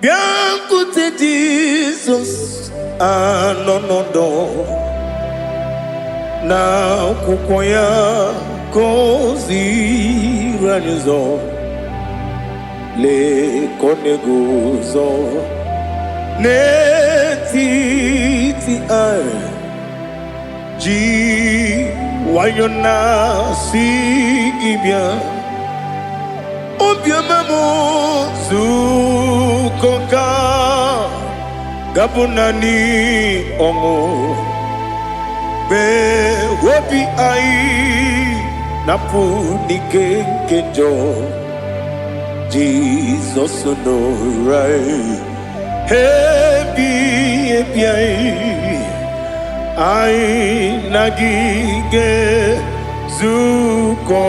Bianco Jesus, no, na kukwaya kozi ranizo le koneguzo netiti ai ji wayona sigibia obiamamo zukoka gabunani ongo be wobi ai napuni kenjo Jesus no right hebi ai nagige zuko.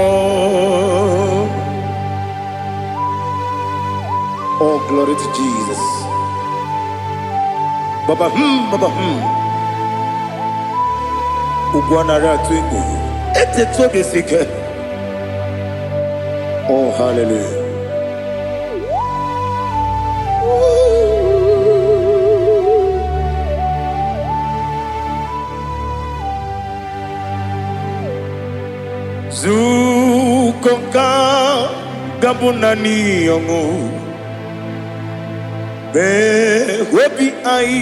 Oh, glory to Jesus. Baba Ugwanara twingu ete toge sike. Oh, hallelujah. Zukonka gabunani yongu be webi ai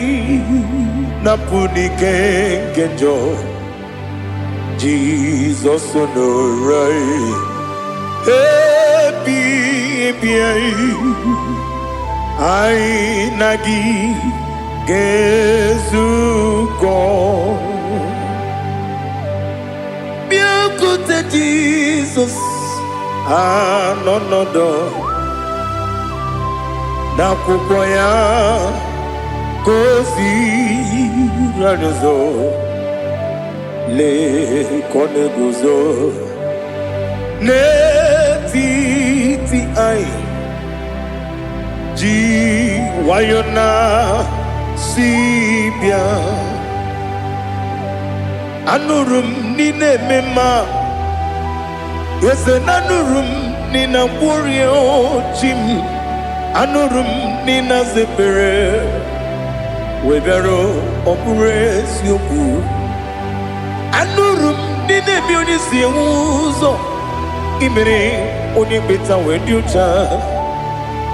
napuni kenjo Jesus no right happy ai nagi gezuko biakute Jesus no na kukwaya kozi ranizo le koneguzo netiti ai ji wayona sibia anurum nine mema yese nanurum nina burio chim anurum nina zepere webero opres yoku anurum nina bionisi uzo imere oni beta wediucha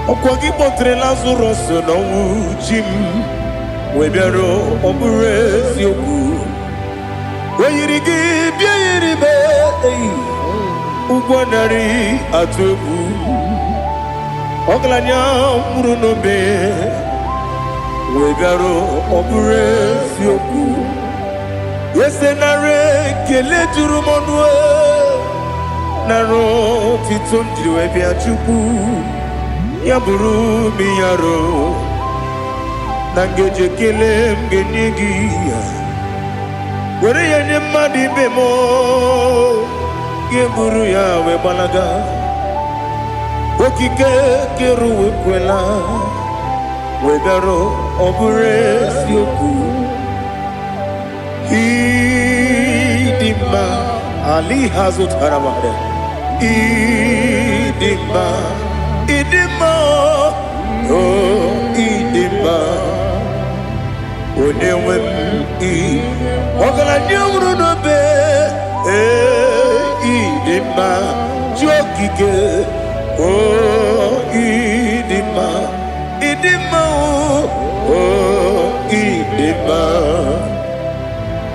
okwagi potre Lazarus no jim webero opres yoku weyirigi biayiribe ugwanari atubu oglanya murunobe wegaro opres yoku yesenare kele turumonwe naro titondiri webia chuku yaburu miyaro nangeje kele mgenyigi were yenye madi bemo yeburu ya webalaga okike keru wekwela wegaro opres yoku idima ali hazut haramade idima oh idima onewem ogala nyumru no be idima jokike oh idima oh idima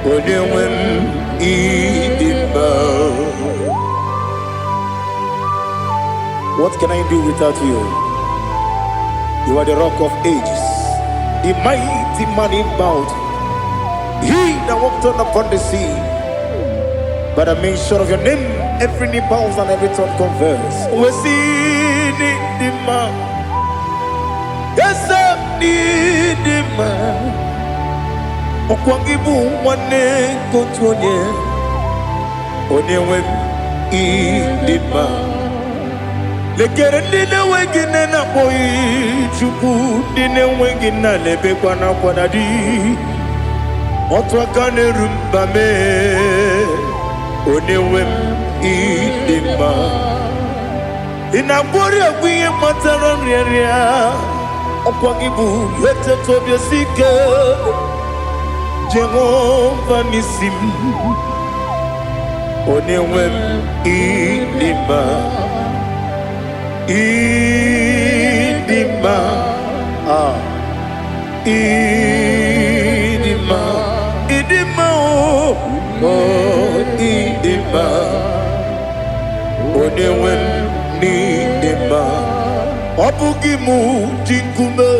onewem idima. What can I do without you? You are the rock of ages, the mighty man in mountain, he that walked on upon the sea. By the mention of your name, every knee bows and every tongue confesses. We see the man. Yes, I need the man. Okwangibu wane kotonye onyewe idima lekere ndine wengine na boyi chuku ndine wengine lebe kwa na kwanadi otwakane rumbame onyewe idima inabori agwiye matara nriaria Okwagibu yete tobye sike Jehovah nisim Onewem idima Idima Idima Idima oh Idima Onewem nidima Obugimu jinkume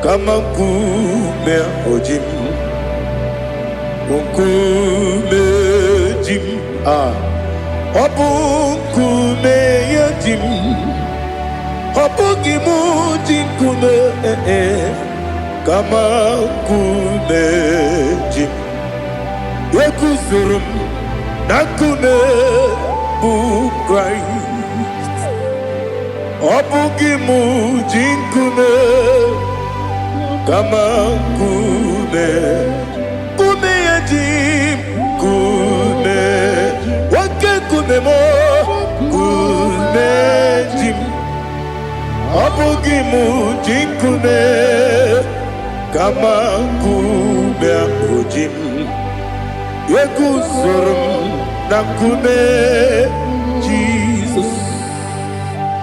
Kama kume ojim Kume jim Obukume yajim Obugimu jinkume Kama kume jim Yekuzurum Nakume bukrai Obugimu jinkume Kama kume Kume yajim Kume Wake kume mo Kume jim Obugimu jinkume Kama kume ojim Yekuzurum Nakume Jesus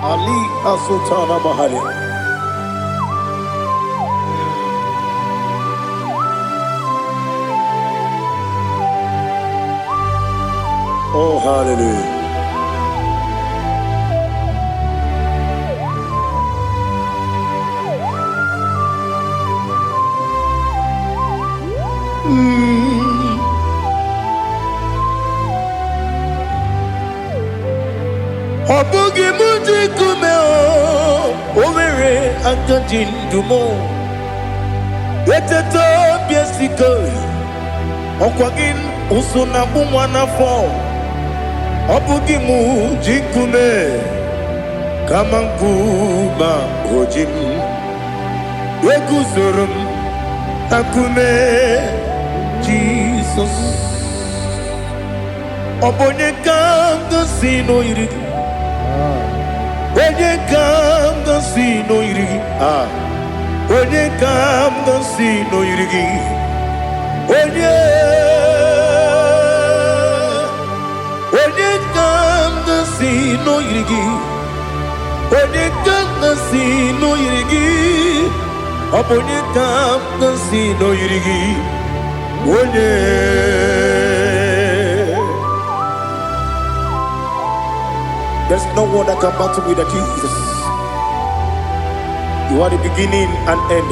Ali Asutana Mahali. Oh, hallelujah. Obugi muji kume o Owere akajin dumo Yeteto biesiko Okwagin usuna bumwana fo Obugi muji kume Kamankuma ojim Yeguzurum Akume Jesus Obonye kanga sino irigi Onye kam ga si no irigi Onye kam ga si no irigi Onye kam ga si no irigi Onye kam ga si no irigi Onye kam ga si no irigi Onye There's no one that can battle with Jesus. You are the beginning and end.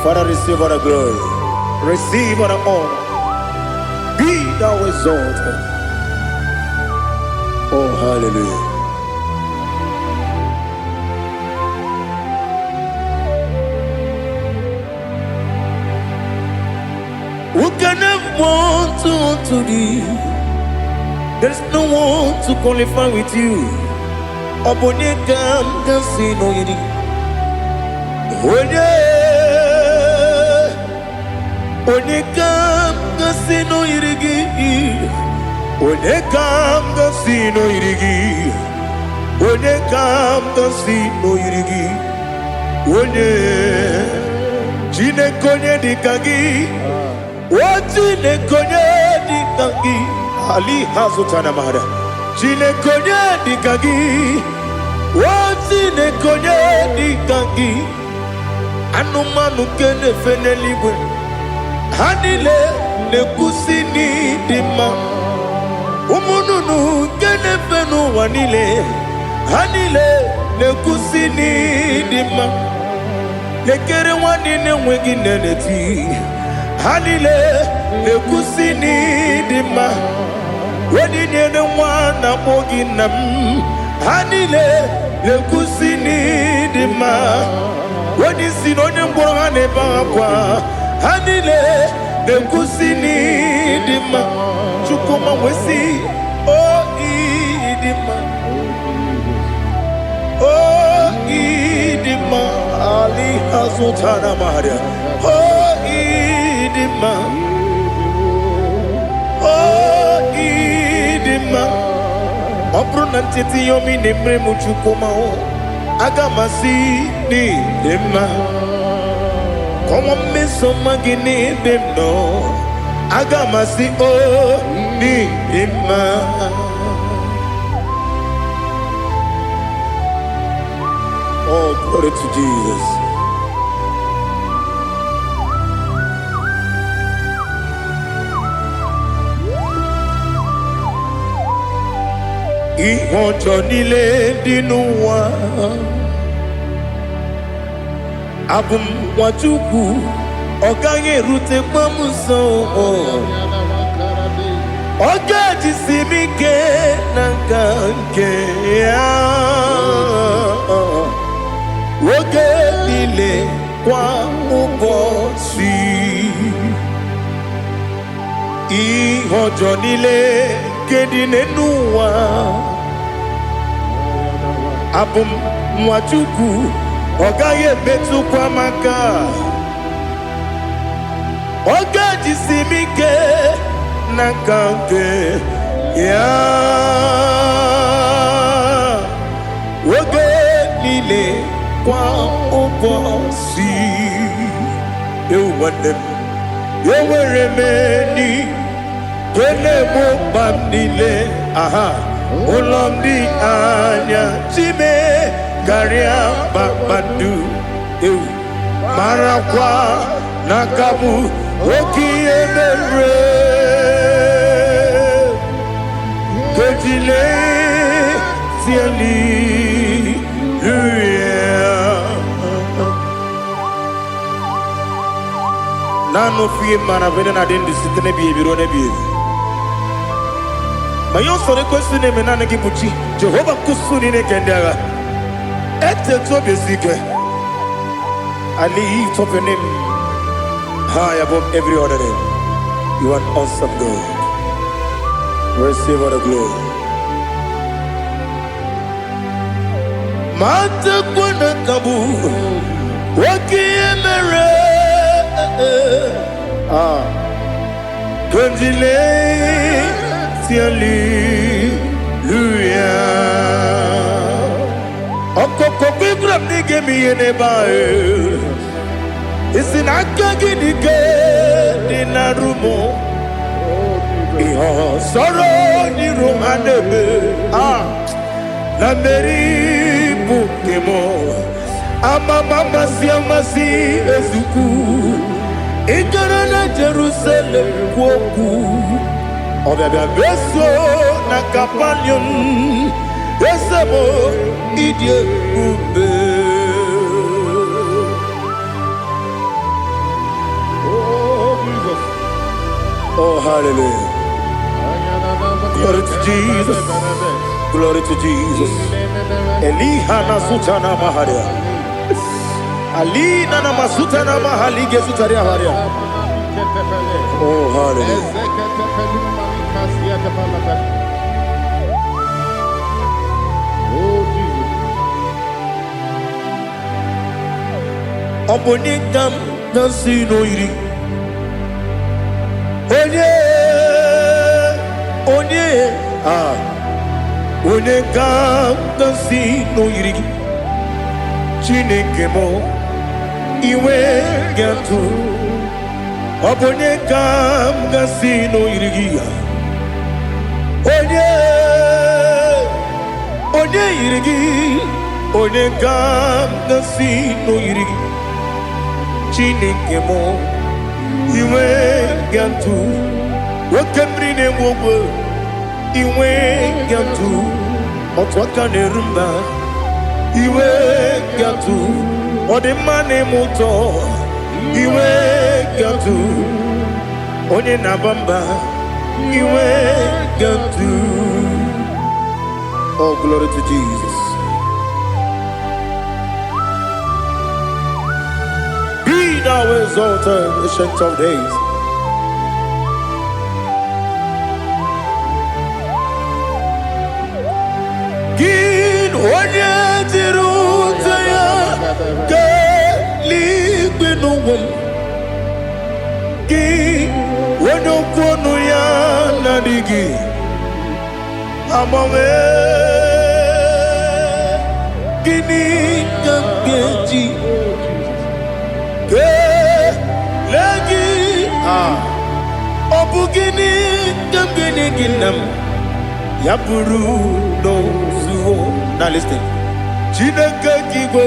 Father, receive all the glory. Receive all the honor. Be thou exalted. Oh, hallelujah. Who can have one to thee? There's no one to qualify with you. Obonye kam kasi no yiri. Onye kam kasi no yiri. Onye kam kasi no yiri. Onye kam kasi no yiri. Onye chine konye dikagi. Chine konye dikagi. Ali Hazutana Mahada. Chine konye dikagi. Chine konye dikagi. Anumanu kene feneliwe. Hanile ne kusini dima. Umununu kene fenu wanile. Hanile ne kusini dima. Lekere wanine wengi neneti. Hanile ne kusini dima. Wedi nyene wana moginam Hanile le kusini dima Wedi sinonye mbwangane bakwa Hanile le kusini dima Chukuma wesi oh idima Oh idima Ali Hazutana Maria Oh idima Opro nantiti yomi nemre muchukoma o agamasi ni dema komo meso magini demno agamasi o ni dema. Oh, glory to Jesus. Ihojo nile dinuwa abum wajuku oganye rute pamuso oga jisimike nankanke ya oge nile kwa ubosi ihojo nile kedinenuwa abum mwachuku ogaye betu kwa maka oga jisimike nakanke ya oge nile kwa ubosi ewanem yeweremeni kene mo bandile aha ulomdi anya chime garia babandu marakwa nakabu okiemere kejile siali nano fie maravene na dendi sitene biebiro ne biebi mayo sore kwesune menane kibuchi Jehova kusuni ne kendaga ete to besike I lift up your name high above every other name. You are an awesome God. Receive all the glory. Mata kuna kabu wakiemere Konjile Hallelujah. Okoko bigram nige mi enebae. Isinaka gidike dinarumo. Iho soro ni romanebe. Na meri bukemo. Ama mama siamasi ezuku. Ikarana Jerusalem woku. Obebe beso na kapanion esemo idie ube. Oh Jesus. Oh hallelujah. Glory to Jesus. Glory to Jesus. Elihana sutana maharia. Alina na masutana mahali gesutaria haria. Oh hallelujah. Oh Jesus. Obonikam nasino iri. Onye Onekam nasino iri. Chineke mo iwe gatu. Obonekam nasino iri. Onye irigi, onekam nasino irigi. Chineke mo iwe gantu, wakemrine mwogo iwe gantu, otwaka nerumba iwe gantu, odemane moto iwe gantu, onye nabamba iwe gantu. Oh, glory to Jesus. Be thou exalted, ancient of days. Gin onye tirutaya ke ligbinugum. Gin onye kwonu ya nadigi. Amame Gini Gamgeji Legi Obugini Gamgini Ginam Yaburu no Zuo. Now listen. Chineke Kigo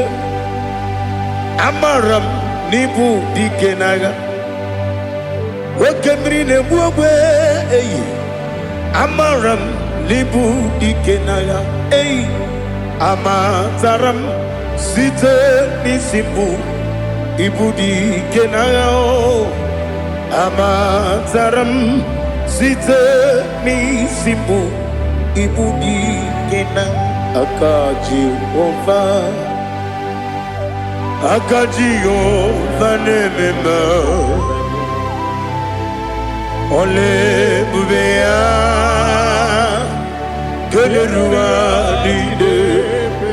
Amaram Nibu Dikenaga Wakemri Nebuwe Amaram Nibu Dikenaga Amataram Site Nisimbu Ibu Dikenaga Amataram Site Nisimbu Ibu Dikenaga Akaji Ova Nemema Ole Bubea Kelerua Dide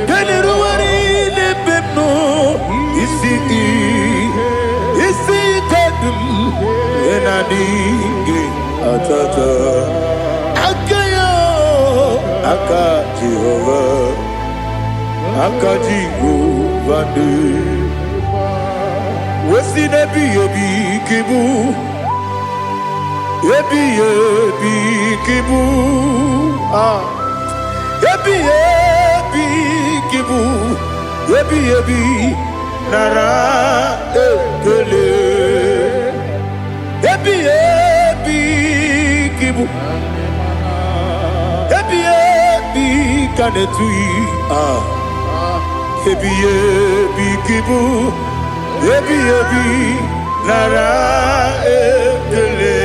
Kelerua Dide Pepno Isi Kadum Enadingi Atata Akayo Akaji Ova Akaji Ova Wesi nebi yebi kibu Yebi kibu Yebi kibu Yebi Nara ekele Yebi kibu Yebi kanetui Yebi kibu Yebi Nara ekele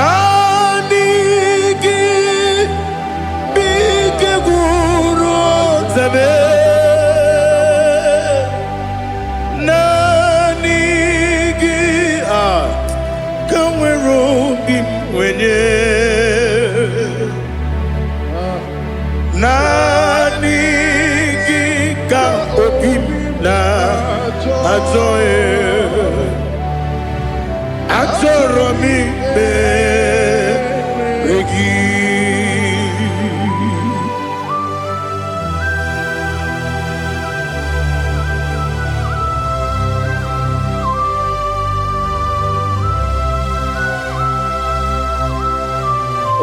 Nani ki bike guru zabe Nani ka opim na atoe atoromi be regi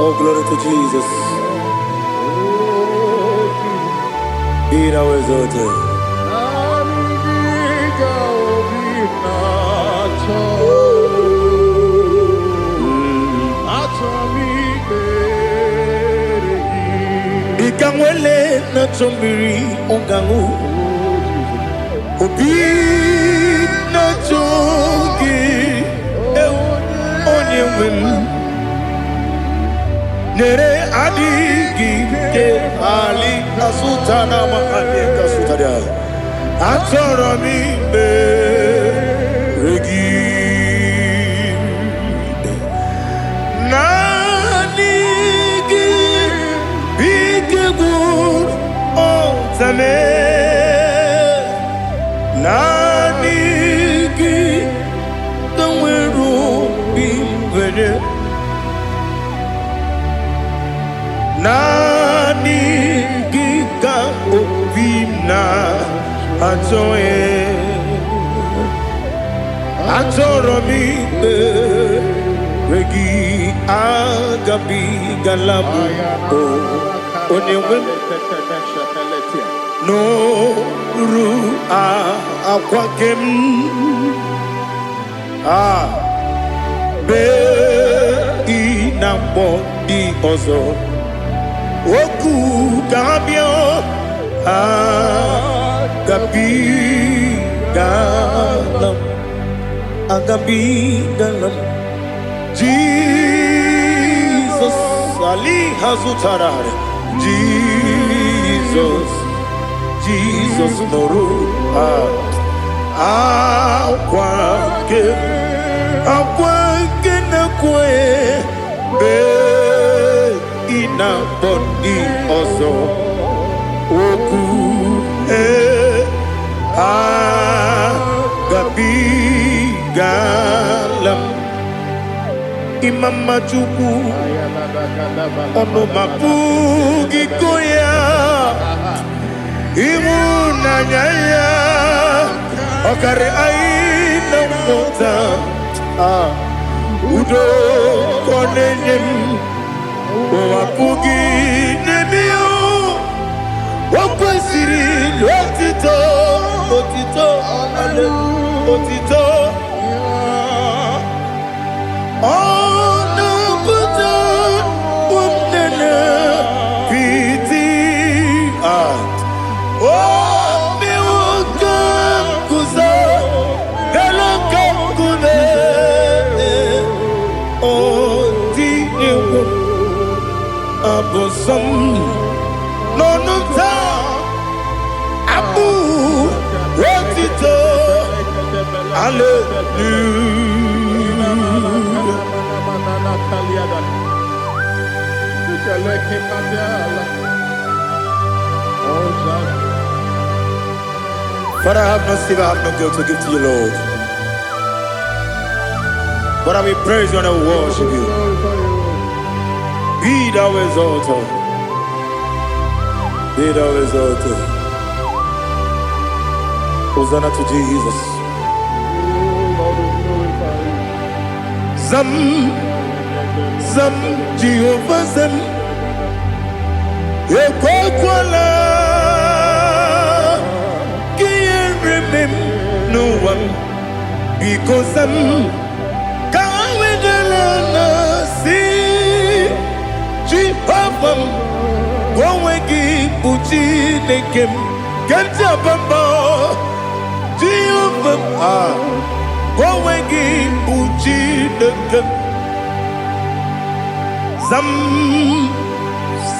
Oh, glory to Jesus. Be thou exalted. Ikangwele na chombiri ongangu Obi na chogi onye wem Nere adigi ke ali kasutana ma ali kasutaria Atoro mi be regi Nani gi bige gur otame Nani gi tanweru bi vene Nani gika ovina atoe Atoro mi regi agabi galabu Onewe no ru akwakem be inambo di ozo Oku kabio agabi galam Jesus Ali Hazutarare Jesus Noru Akwake na kwe be ina body ozo Oku Imama Chuku Ono Mapugi Koya Imuna Nyaya Okare Aina Mota Udo Konenyem Wapugi Nebio Wakwesiri Otito Otito Otito Oh no Buddha Wundana Piti Oh me Wakam Kuza Galakam Kude Oh Dini Abosam Nonunta Abu Watito Hallelujah. Father, I have no silver, I have no gold to give to you, Lord. But I will praise you and I will worship you. Be thou exalted. Be thou exalted. Hosanna to Jesus. Zam, Zam, Jehovah Zam, Ekwakwala, can't remember no one, because Zam, Kawedalana, see, Jehovah, Gowegi, Puchi, Nekem, Gantabamba, Jehovah, Gowegi, Puchi, Nekem. Zam,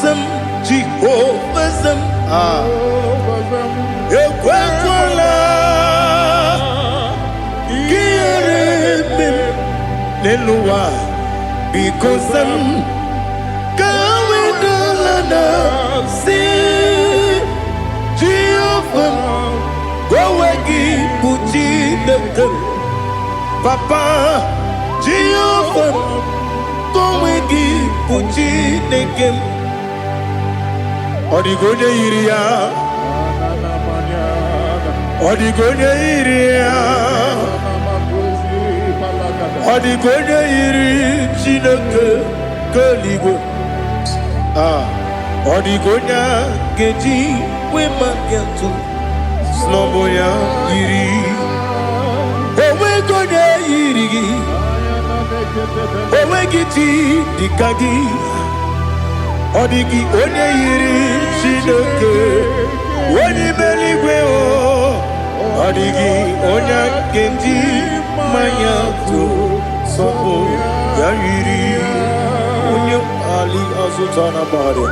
Zam, Jehovah Zam, Ekwakwala, Kiyaremim, Neluwa, because Zam, Kawedalana, see, Jehovah, Gowegi, Puchi, Nekem, Papa, Jehovah, Gowegi, Puchi, Nekem, Odigonya Iria, Odigonya Iria, Odigonya Iri, Chineke, Kaligo, Odigonya Geji, Wemakiatu, Snowboya Iri, Owegonya Iri, Owegiti, Dikagi, Odigi, Onye Iri, Chineke, Onye Meligwe, Odigi, Onya Genji, Mayatu, Sopo, Yairi, Onye Ali Azutana Bade.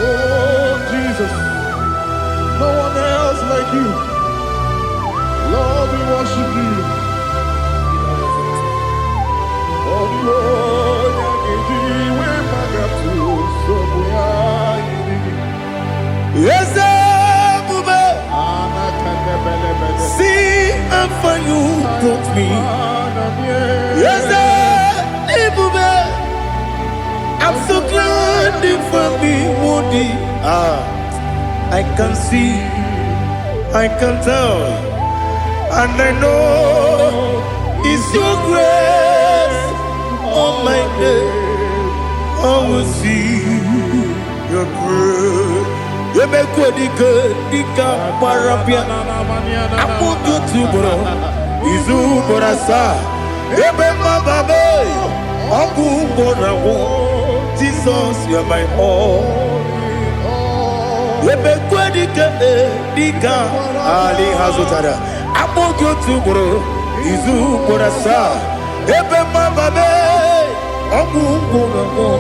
Oh, Jesus, no one else like you. Lord, we worship you. Yes, Bube. See how far you brought me. Yes, Bube. I'm so glad you found me, Woody. I can see, I can tell, and I know it's your grace. Oh my God, I will see your grace. You make what you could, Dika Parapia. I want you to bro. Izu Borasa. You make my baby. Aku Borawo. Jesus, you're my all. You make what you could, Dika Ali Hazutara. I want you to bro. Izu Borasa. You make my baby. Aku Borawo.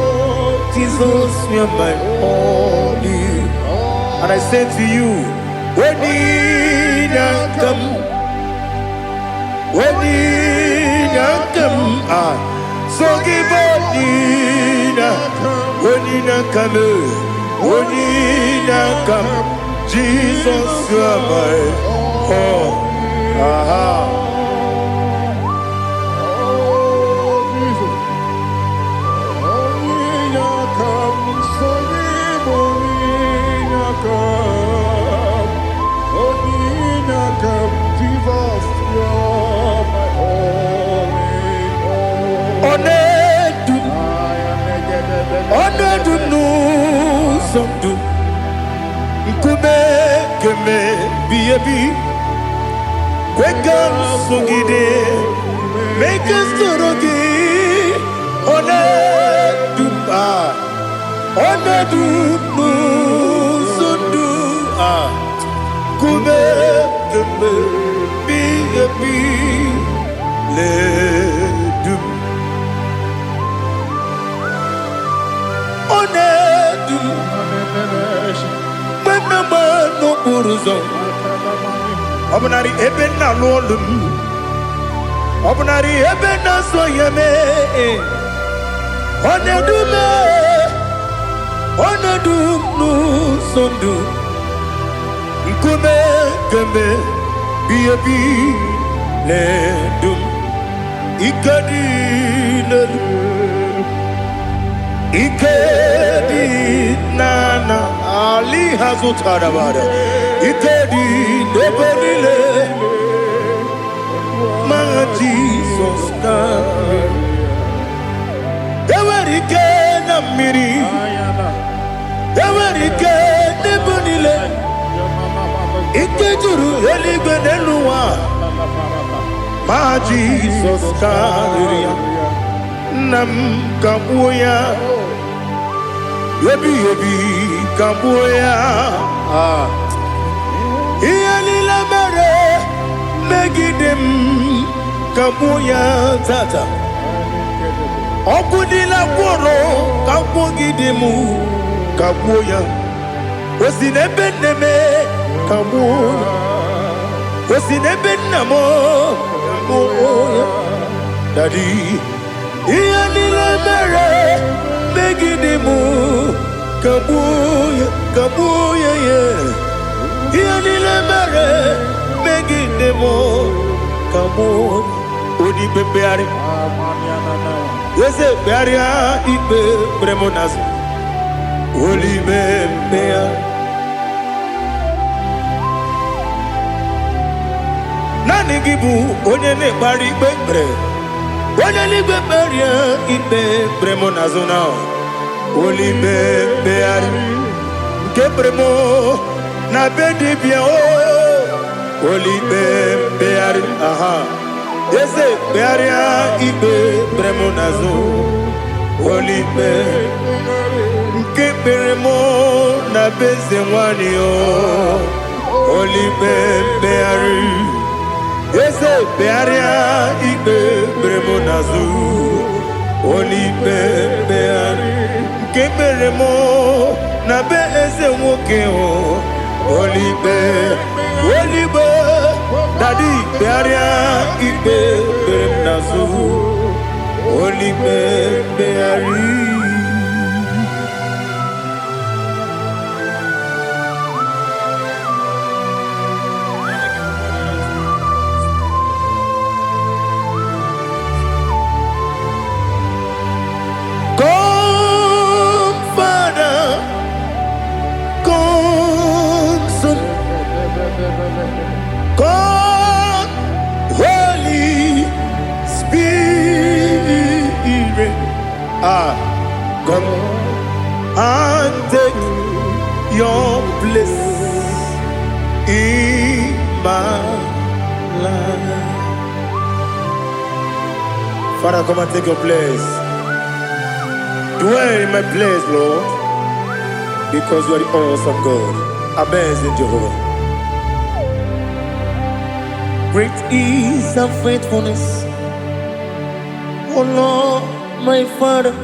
Jesus, you're my all. And I say to you, when you come, so give when you come, Jesus, you are my all. Jesus, you are my all. be. Kweka sugide, make us torogi, one dupa, one dupu, sundu kube kube, be le dum, one dum, mama no buruzo. Obunari ebena lolum, obunari ebena soyeme, onedume, onedum nu sondu, nkume keme, biyebi ledum, ikadi ledum, ikadi nana ali hazutarabada. Ikedi nebenile, my Jesus God. Ewerike na miri, ewerike nebenile. Ikejuru eligwe neluwa, my Jesus God. Nam kabuya, yebi kabuya. Iyalila mere megidem kabuya tata. Okudila kworo kabugidemu kabuya. Osinebeneme kabuya. Osinebenamo kabuya. Daddy, iyalila mere megidemu kabuya kabuya yeah. Yanile mere megidemo kamo odi bebeari yese bearia ibe bremonas oli bebea nani gibu onye ne bari bebre onye ni beberia ibe bremonas na oli bebeari kebremo na bedi bien oli beari aha yese bearia ibe bremonazo oli be kebremo na bezewani oli beari yese bearia ibe bremonazo oli beari kebremo na bezewoke Olibe, Daddy, Bearia, Ibe, Bernazu, Olibe, Beari. God, Holy Spirit, come and take your place in my life. Father, come and take your place. Dwell in my place, Lord, because you are the awesome God. Amazing Jehovah. Great is thy faithfulness, O Lord, my Father.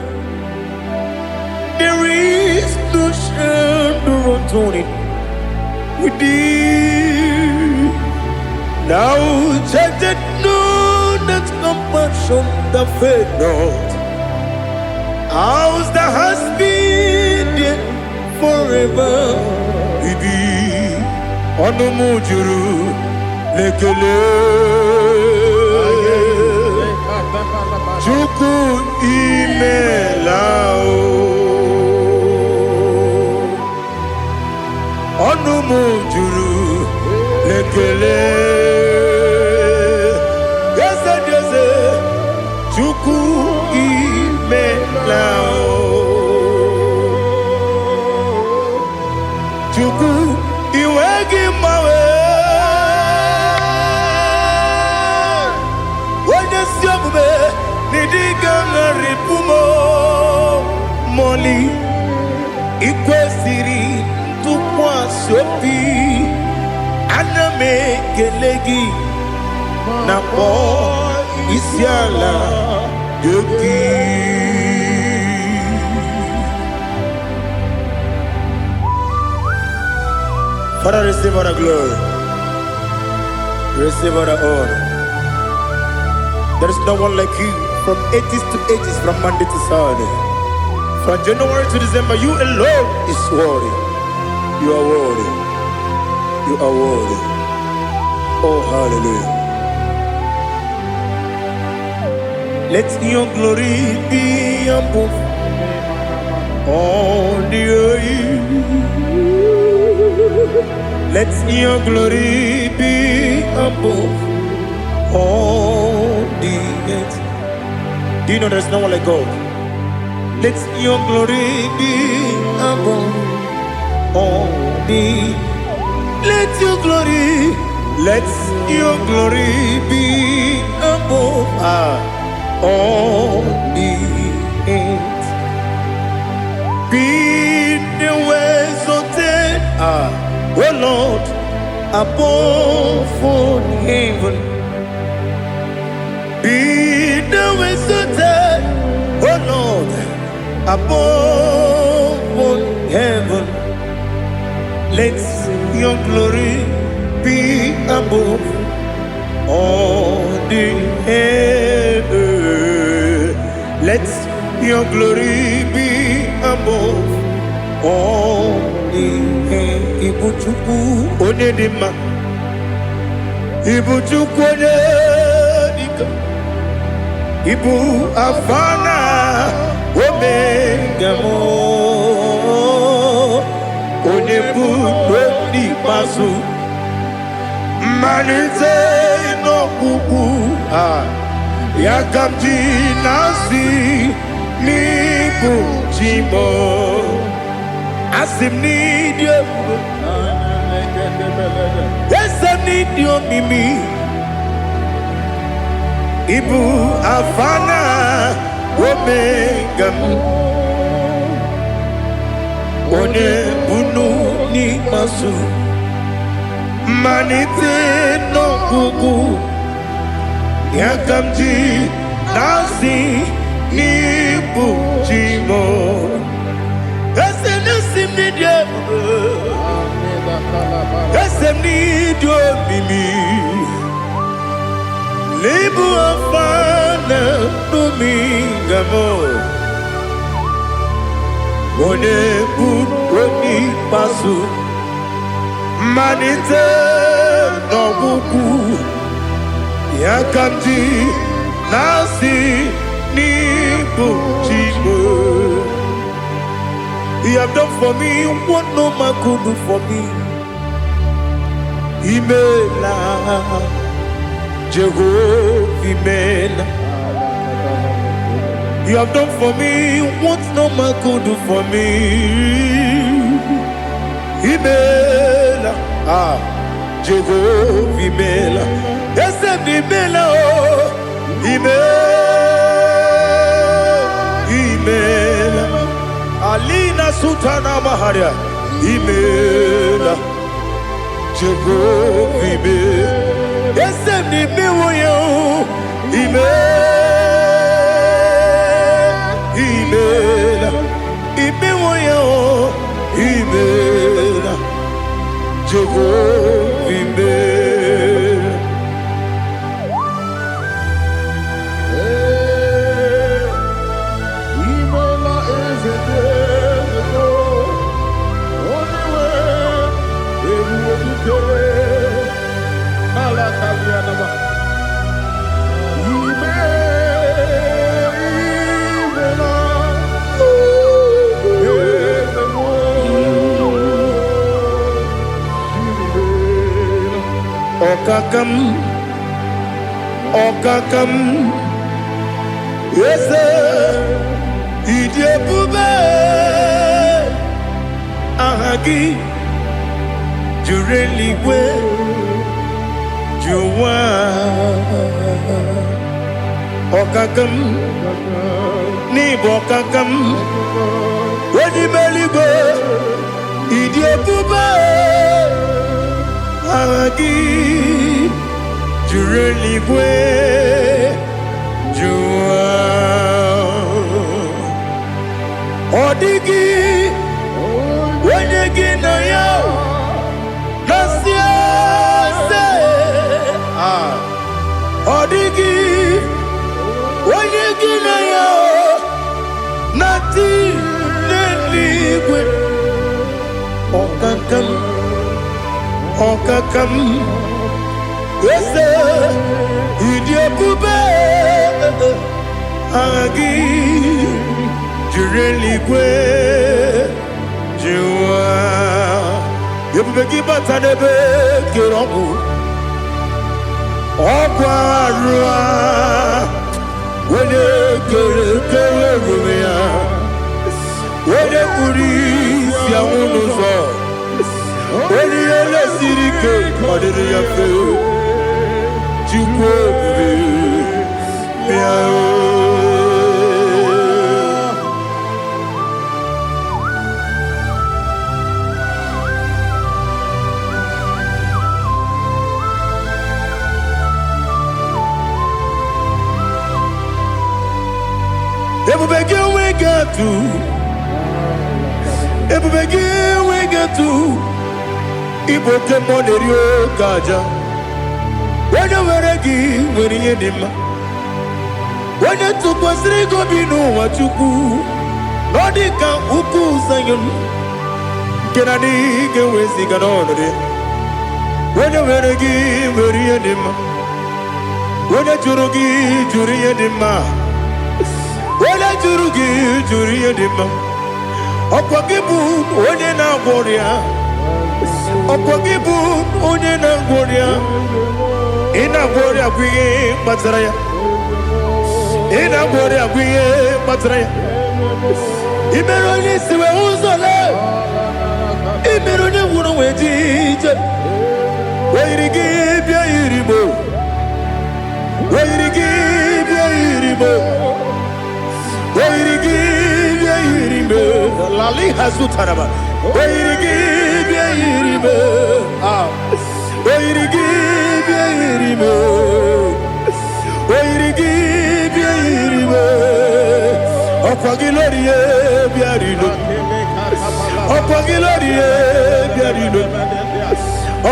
There is no shadow unto it with thee. Now check that no that compassion that faith not. Ours that has been there forever. We be on the mujuru. Lekele Chuku imelao Onumu juru Lekele Yese Chuku imelao Chuku iwegi mawe sopi aname kelegi na po isiala yogi. Father, receive all the glory, receive all the honor. There is no one like you from ages to ages, from Monday to Sunday. From January to December, you alone is worthy. You are worthy. You are worthy. Oh, hallelujah. Let your glory be above all the earth. Let your glory be above all the earth. Do you know there's no one like God? Let your glory be above all the. Let your glory be above all the earth. Be the ways of dead, oh Lord, above all heaven. Be the ways of dead, oh Lord, above all heaven. Let your glory be above all the earth. Let your glory be above all the earth. Ibuchuku onedima, Ibuchuku onedika, Ibu afana omega mo. Onebu ni pasu manite no kuku yakamji nasi ni bujimo asim ni dio esem ni dio mimi ibu afana omega mo. One bunu ni masu manite no gugu yakamji nasi ni bujimo esem ni dio esem ni dio mimi lebu afana dumingamo. One buni pasu manite no buku yakamji nasi ni bujimo. He have done for me what no man could do for me. Imela Jehovah Imela. You have done for me what no man could do for me. Imela, Jehovah Imela. Yes, Imela, Imela. Alina Sutana Maharia. Imela, Jehovah Imela. Yes, Imela, Imela, Imewoyo, Imela, Jehovah Imela. Imela is a day, only way we will do. Malakavianaba. Okakam, yes, Idiabube, Ahagi, Jureli, Juwa, Okakam, Nibokakam, Wadi Beligo, Idiabube. Agi Jureligwe Jua Odigi Wenyegi na ya Nasia se Odigi Wenyegi na ya Nati Neligwe Okakam Ese Idiopube Agi Jureligwe Jua Yebubeki batanebe Kirongu Okwarua Wene kere rumia Wene kuri Siamunuzo Wene ele sirike Madere ya fe Chukwe Miao Ebubege we get to Iboke monerio kaja Wena weregi weri edima Wena tukwa srigo binu wachuku Nodika uku sayon Kenani gewezi kanonore Wena weregi weri edima Wena jurugi juri edima Wena jurugi juri edima Okwagibu onye na gworia Okwagibu onye na gworia Ina gworia kwiye matara ya Ina gworia kwiye matara ya Imero ni siwe uzole Imero ni wuro wejije Wairigi bia irimo Wairigi bia irimo Wairigi bia irimo Lali hazutaraba Wairigi bia irimo Wairigi bia irimo Wairigi bia irimo Okwagilorie bia rino Okwagilorie bia rino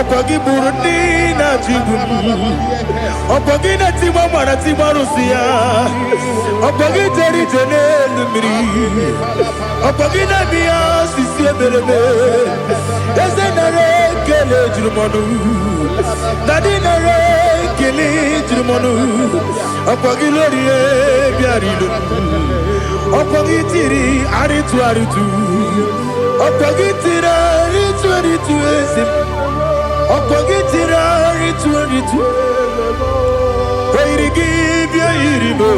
Okwagiburundi na jibum Okwagina tiwa mara tiwa rusia Okwagiteri jene lumiri Okwagina biya sisi ebelebe Eze nare kele jirumonu Nadi nare kele jirumonu Okwagilorie biarilo Okwagitiri aritu aritu Okwagitiri aritu aritu ezim Okwagitiri aritu aritu Wairigi bia irimo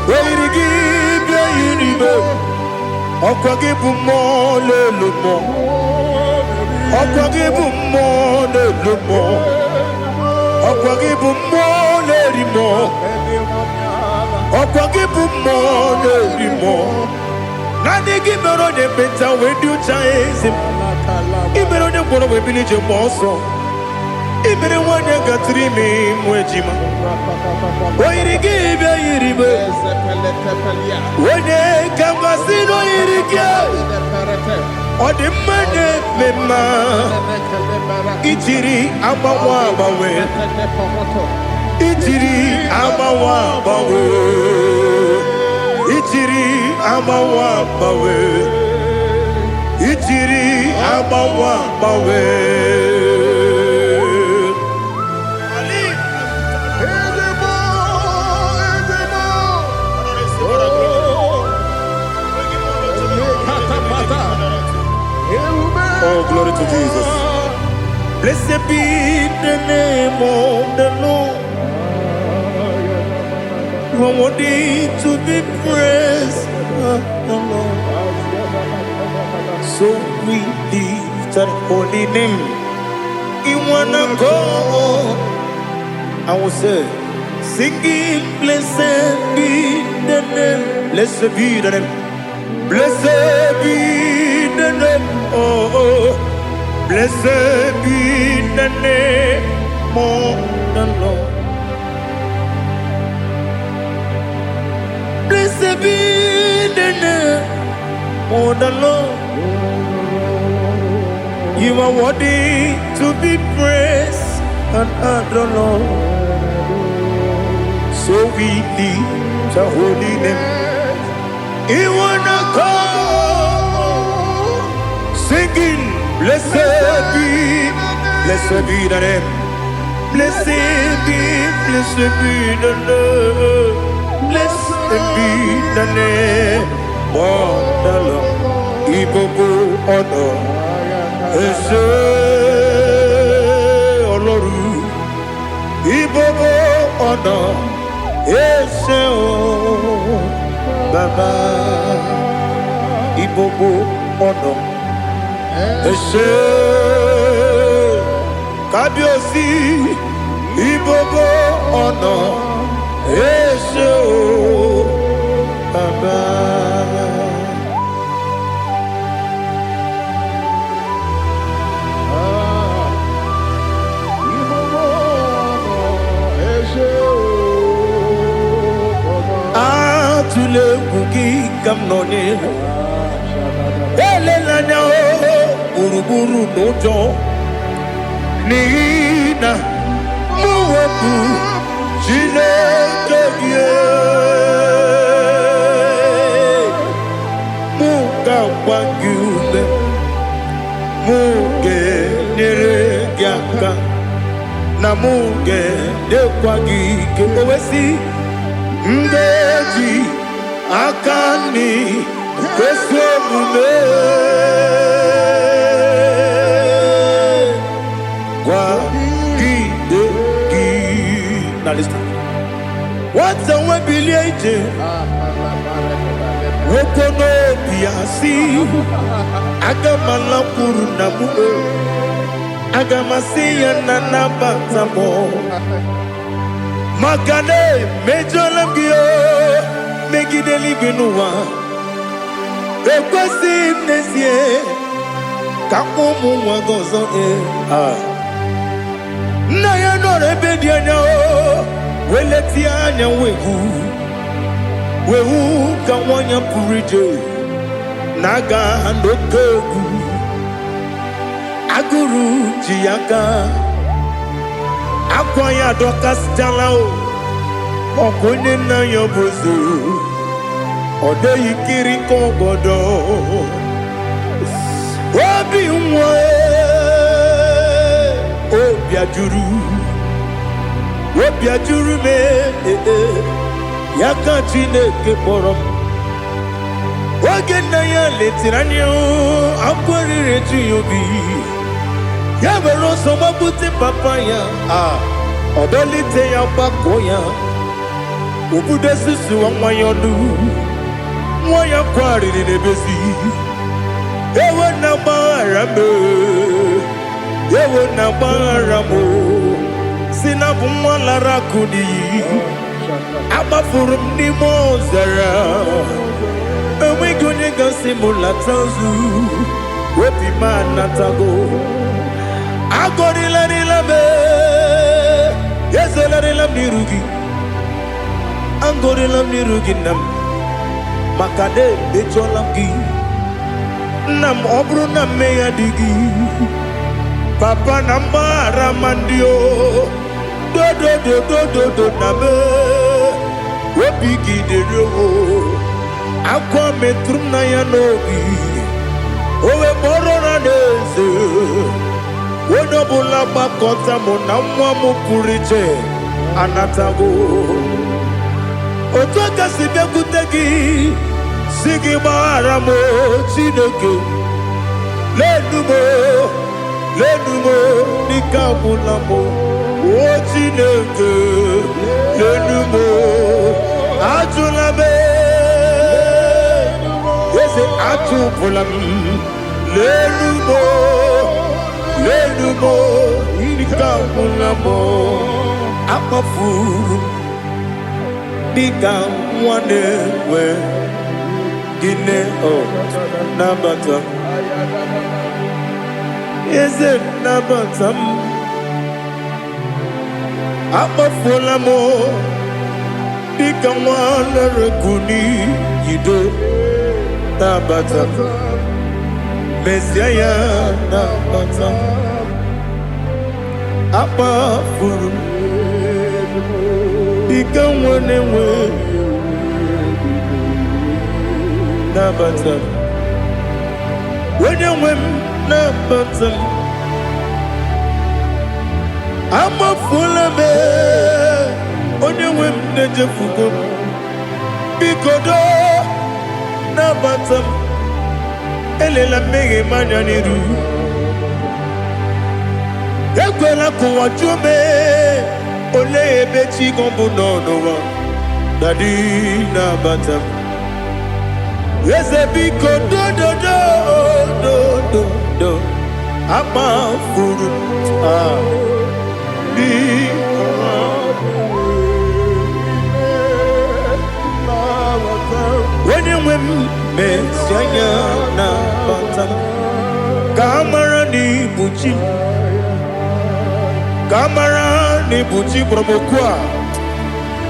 Wairigi bia irimo Okwagibu mo lelumo Okwagibu mo lelumo Okwagibu mo lerimo Okwagibu mo lerimo Nani gimero ne benta wedu chaizim Imero ne gworo webilije moso Imere wane gatrimi mwejima Wairigi bia irimo Wene kangasino irige Odimane mema Ichiri amawa bawe Ichiri amawa bawe Ichiri amawa bawe Ichiri amawa bawe Oh, glory to Jesus. Blessed be the name of the Lord. You are worthy to be praised, Lord. So we lift that holy name. You wanna go? I will say, singing, blessed be the name. Blessed be the name. Blessed be the name. Oh, blessed be the name more than Lord. Blessed be the name more than Lord. You are worthy to be praised and adored, Lord. So we lift your holy name. He wanna come singing, blessed be the name. Blessed be the name. Blessed be the name of the Lord. IGBO honor. Ese Oloru. IGBO honor. Ese o Baba. IGBO honor. Ese Kabiosi. IGBO honor. Ese o Baba. Tule kuki kamnoni ele lanya buruburu nojo nina muwebu jile kege muka wangyume muge nere gyaka na muge dekwagi kewesi ngeji akani kwesomume kwa gidegi. Now listen. What's a webiliate? Wokono biasi agamala kurunamu agamasiya nanabatamo Makane mejolamgio megideli genua ekwesi nesie kamumu wagozo na ya nore bedi anya weleti anya wehu kawanya purije naga ndokogu aguru jiyaga Akwaya dokas jalao Okonye na yobozo Ode yikiri kogodo Obi mwe Obi ajuru me Yaka chineke porom Oge na ya letiranyo Akwarire tuyobi Yabero soma puti papaya Odolite ya bakoya Ubude susu wa mayonu Mwaya kwari ni nebezi Ewe na barame Ewe na baramo Sinabu mwalara kudi Abafurum ni mozara Ewe gonye gansi mulatanzu Wepi manatago Agorila me Yesela nirugi Angorila nirugi nam Makade becholamgi Nam obru nam meya digi Papa namara mandio Do nabe Wepiki de rogo Akwa metrum na yanogi Owe borona neze Wonobula bakota mona mwamu puriche anatago Otoka sibe kutegi Sigi maramo chineke Lenumo Nikabulamo O chineke Lenumo Ajulame Yese ajupulam Lenumo Nikabulamo Akafuru Nika mwane we Gine o Nabatam Is it Nabatam Amafulamo Dikawana Rekuni Yido Nabata Messiah Nabata Amafuru Dikawane Nabata when you win Nabata I'm a full of it. On your women, the Jefugo. Because Nabatam Elela Mege Mananiru. Yakwela Kuachume Ole Beti Gombo no Daddy Nabatam. Yes, a biko do. I'm a fool. When you win, Messiah Nabata Kamara ni Buchi Promokwa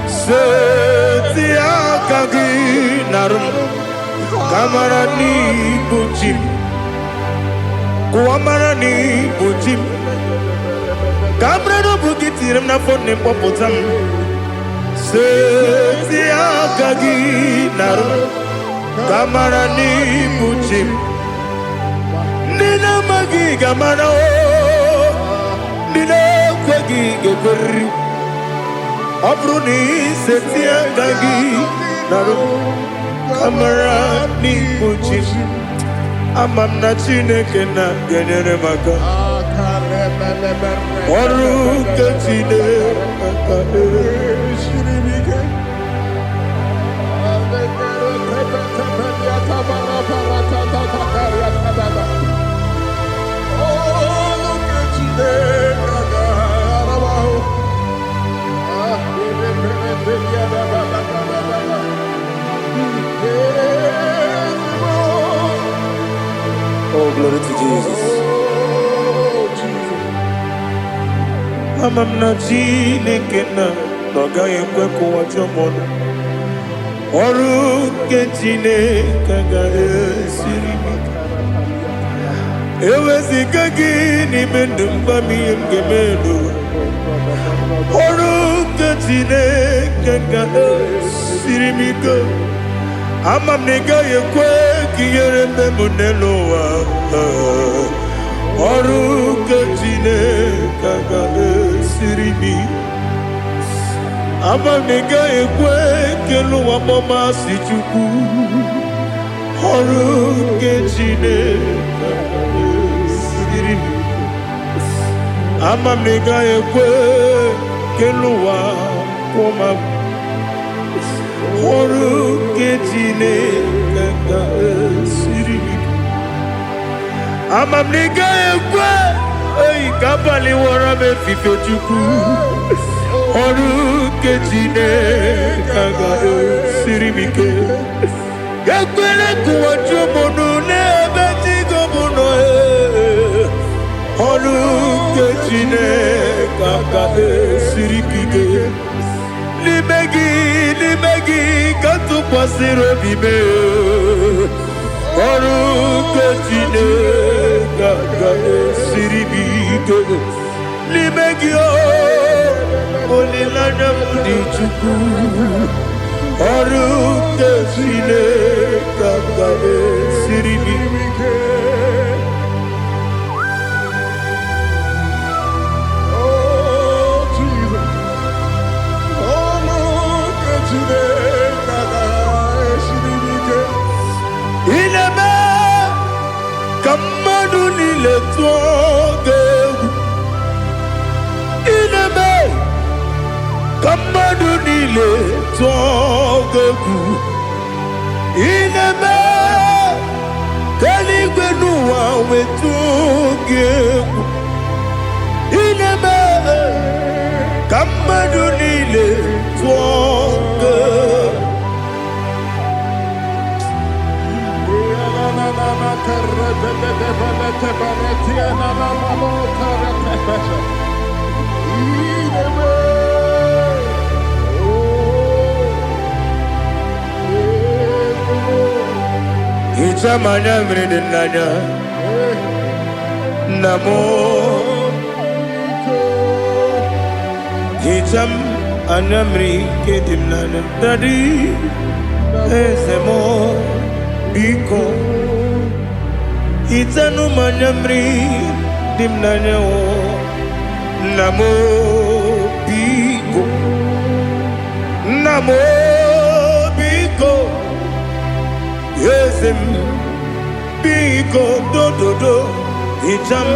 Setia Kagi Narum Kamara ni Buchi Kuamara ni Buchi Kamrano Bukitiram na phone popotam Setia Kagi Narum Kamara ni Buchim Nina Magi Gamana Nina Kwagi Gokuri Abruni Setia Kagi Narum Kamara ni Buchim Amamna Chineke na Genere Maka Oru Kachine Oh, glory to Jesus. Amamna Chineke na Noga Yekwe Kuwachomono Oru Chineke Sirimi Ewezi Kagini Mendumba Miyemgemelo Oru Chineke Sirimi Amamnega Yekwe Kiyerembe Muneloa Oru Chineke Sirimi Amamnega Yekwe Kelu Amama Sichuku Oru Chineke Sirimi Amamnega Yekwe Kelu Amama Oru Chineke Sirimi Amamnega Yekwe Ei Kabali Warame Fifechuku Oru Chineke Sirimi Yakwele Kuwachomono Nebeti Gomono Oru Chineke Sirimi Limegi Katu Pasiro Bime Oru Chineke Sirimi Limegi Olilana Mudichuku Oru Chineke Sirimi Ineme Kamadu Nile Tuoge Ineme Kamadu Nile Tuoge Ineme Kaligwenuwa Wetuge Ineme Kamadu Nile Tuoge Ineme Ichamanya mridinanya. Namo. Icham anamri kedimnana. Daddy. Ezemo. Biko. Itanu manamri dimnanya. Namo. Biko. Namo. Biko. Yesem. Biko. Do do do. Icham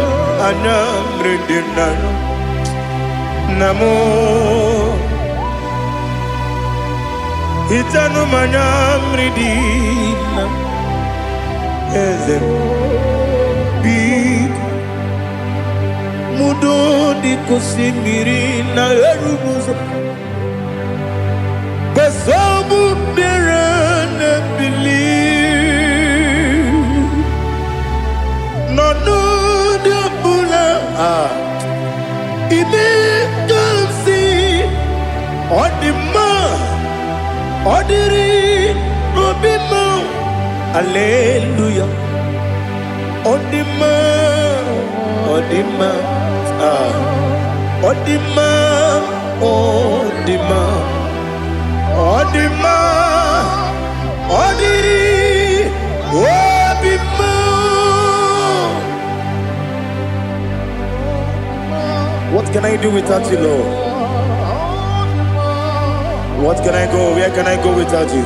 anamri dimnanya. Namo. Itanu manamri dimnanya. Ezem. Biko. Mudo di kusingiri na erubuzo. Besobu birane believe. No no de bula. Ibe kamsi. Odima. Odiri. Obima. Hallelujah. Odima. Odima. Odima. Odima. Odima. Odiri. Obima. What can I do without you, Lord? What can I go? Where can I go without you?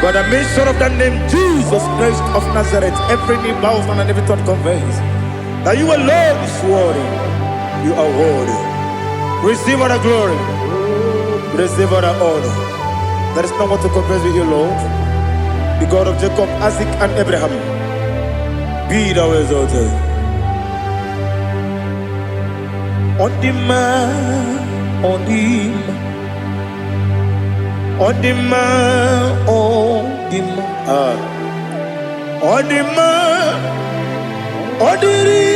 By the mention of that name, Jesus Christ of Nazareth, every knee bows down and every tongue confesses that you alone is worthy. You are worthy. Receive all the glory. Receive all the honor. There is no one to confess with you, Lord. The God of Jacob, Isaac, and Abraham. Be thou exalted. On the man, on the man. Odima, Odima, Odima, Odiri.